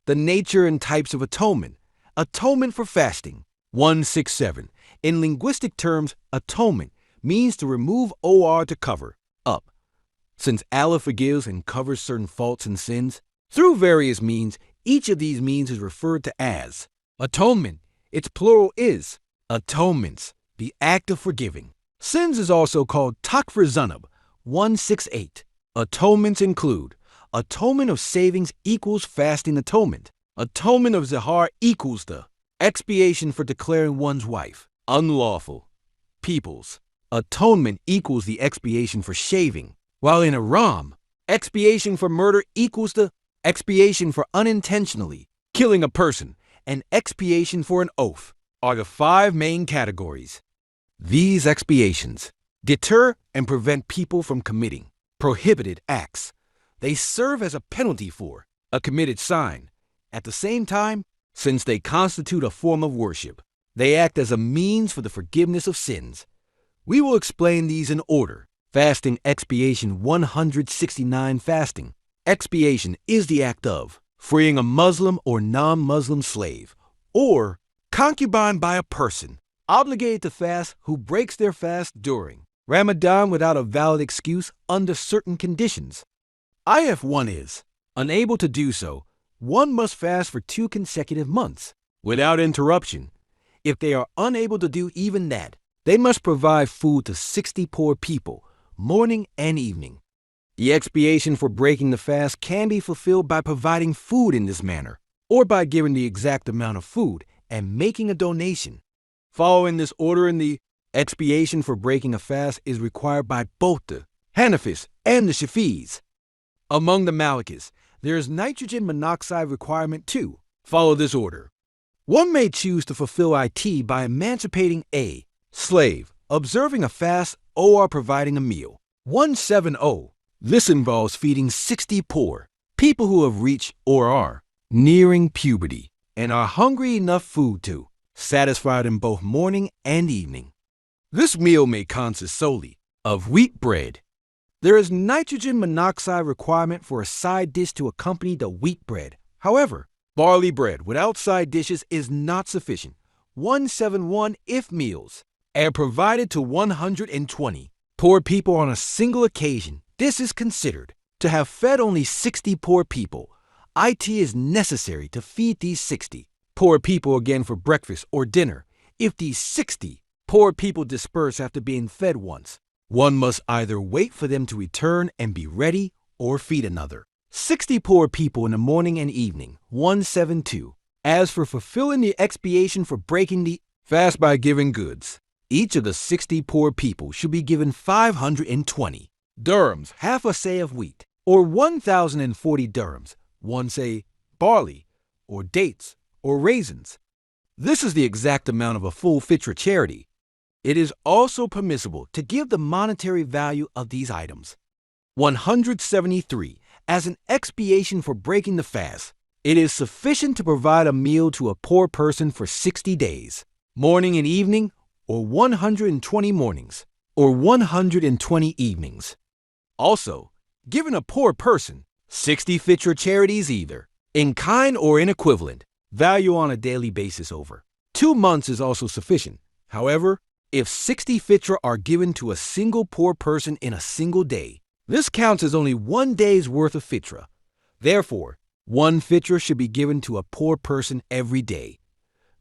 The nature and types of atonement. Atonement for fasting. 167. In linguistic terms, atonement means to remove or to cover up. Since Allah forgives and covers certain faults and sins, through various means, each of these means is referred to as atonement. Its plural is atonements, the act of forgiving. Sins is also called TAKFIR ZUNUB. 168. Atonements include atonement of savings equals fasting atonement. Atonement of ZIHAR equals the expiation for declaring one's wife unlawful. Peoples. Atonement equals the expiation for shaving, while in Iran, expiation for murder equals the expiation for unintentionally killing a person, and expiation for an oath are the 5 main categories. These expiations deter and prevent people from committing prohibited acts. They serve as a penalty for a committed sign. At the same time, since they constitute a form of worship, they act as a means for the forgiveness of sins. We will explain these in order. Fasting expiation. 169. Fasting expiation is the act of freeing a Muslim or non-Muslim slave or concubine by a person obligated to fast who breaks their fast during Ramadan without a valid excuse under certain conditions. If one is unable to do so, one must fast for 2 consecutive months without interruption. If they are unable to do even that, they must provide food to 60 poor people, morning and evening. The expiation for breaking the fast can be fulfilled by providing food in this manner, or by giving the exact amount of food and making a donation. Following this order in the expiation for breaking a fast is required by both the Hanafis and the Shafi'is. Among the Malikis, there is nitrogen monoxide requirement too. Follow this order. One may choose to fulfill it by emancipating a slave, observing a fast, or providing a meal. 170. This involves feeding 60 poor people who have reached or are nearing puberty and are hungry enough food to satisfy them both morning and evening. This meal may consist solely of wheat bread. There is nitrogen monoxide requirement for a side dish to accompany the wheat bread. However, barley bread without side dishes is not sufficient. 171. If meals are provided to 120 poor people on a single occasion, this is considered to have fed only 60 poor people. It is necessary to feed these 60 poor people again for breakfast or dinner. If these 60 poor people disperse after being fed once, one must either wait for them to return and be ready or feed another. 60 poor people in the morning and evening. 172. As for fulfilling the expiation for breaking the fast by giving goods, each of the 60 poor people should be given 520 dirhams, half a seah of wheat, or 1,040 dirhams, one seah barley, or dates, or raisins. This is the exact amount of a full FITRA charity. It is also permissible to give the monetary value of these items. 173. As an expiation for breaking the fast, it is sufficient to provide a meal to a poor person for 60 days, morning and evening, or 120 mornings, or 120 evenings. Also, giving a poor person 60 FITRA charities either in kind or in equivalent value on a daily basis over 2 months is also sufficient. However, if 60 FITRA are given to a single poor person in a single day, this counts as only 1 day's worth of FITRA. Therefore, 1 FITRA should be given to a poor person every day.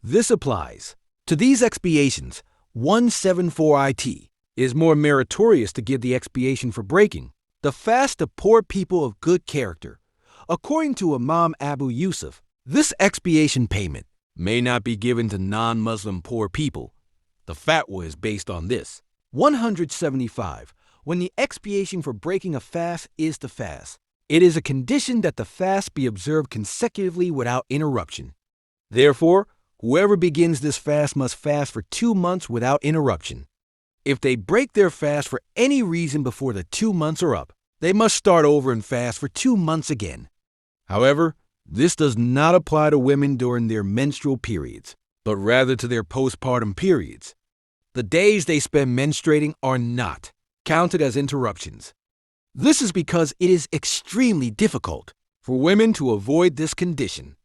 This applies to these expiations. 174. It is more meritorious to give the expiation for breaking the fast to poor people of good character. According to Imam Abu Yusuf, this expiation payment may not be given to non-Muslim poor people. The Fatwa is based on this. 175. When the expiation for breaking a fast is to fast, it is a condition that the fast be observed consecutively without interruption. Therefore, whoever begins this fast must fast for 2 months without interruption. If they break their fast for any reason before the 2 months are up, they must start over and fast for 2 months again. However, this does not apply to women during their menstrual periods, but rather to their postpartum periods. The days they spend menstruating are not counted as interruptions. This is because it is extremely difficult for women to avoid this condition.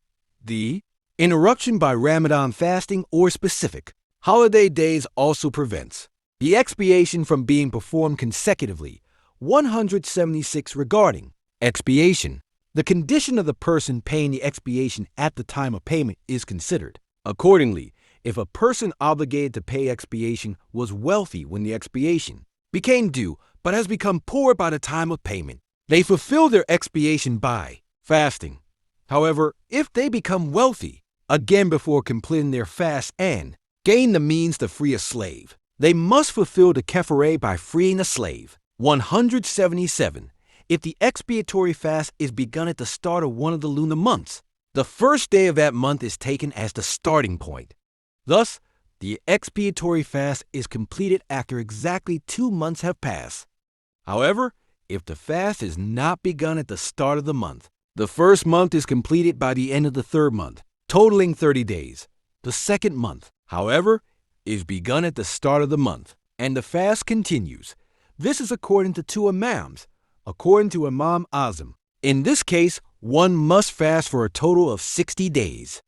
D. Interruption by Ramadan fasting or specific holiday days also prevents the expiation from being performed consecutively. 176 regarding expiation. The condition of the person paying the expiation at the time of payment is considered. Accordingly, if a person obligated to pay expiation was wealthy when the expiation became due but has become poor by the time of payment, they fulfill their expiation by fasting. However, if they become wealthy again before completing their fast and gain the means to free a slave, they must fulfill the kafirah by freeing a slave. 177. If the expiatory fast is begun at the start of one of the lunar months, the first day of that month is taken as the starting point. Thus, the expiatory fast is completed after exactly 2 months have passed. However, if the fast is not begun at the start of the month, the first month is completed by the end of the third month, totaling 30 days. The second month, however, is begun at the start of the month, and the fast continues. This is according to 2 imams, according to Imam Azam. In this case, one must fast for a total of 60 days.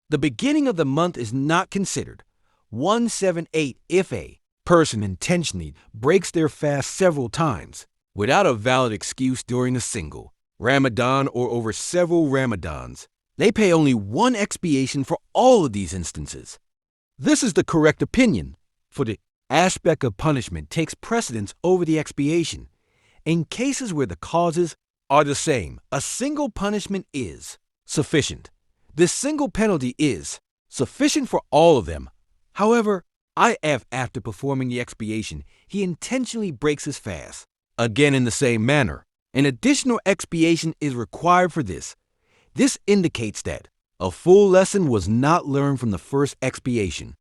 The beginning of the month is not considered. 178. If a person intentionally breaks their fast several times without a valid excuse during a single Ramadan or over several Ramadans, they pay only one expiation for all of these instances. This is the correct opinion, for the aspect of punishment takes precedence over the expiation. In cases where the causes are the same, a single punishment is sufficient. This single penalty is sufficient for all of them. However, if after performing the expiation, he intentionally breaks his fast, again in the same manner, an additional expiation is required for this. This indicates that a full lesson was not learned from the first expiation.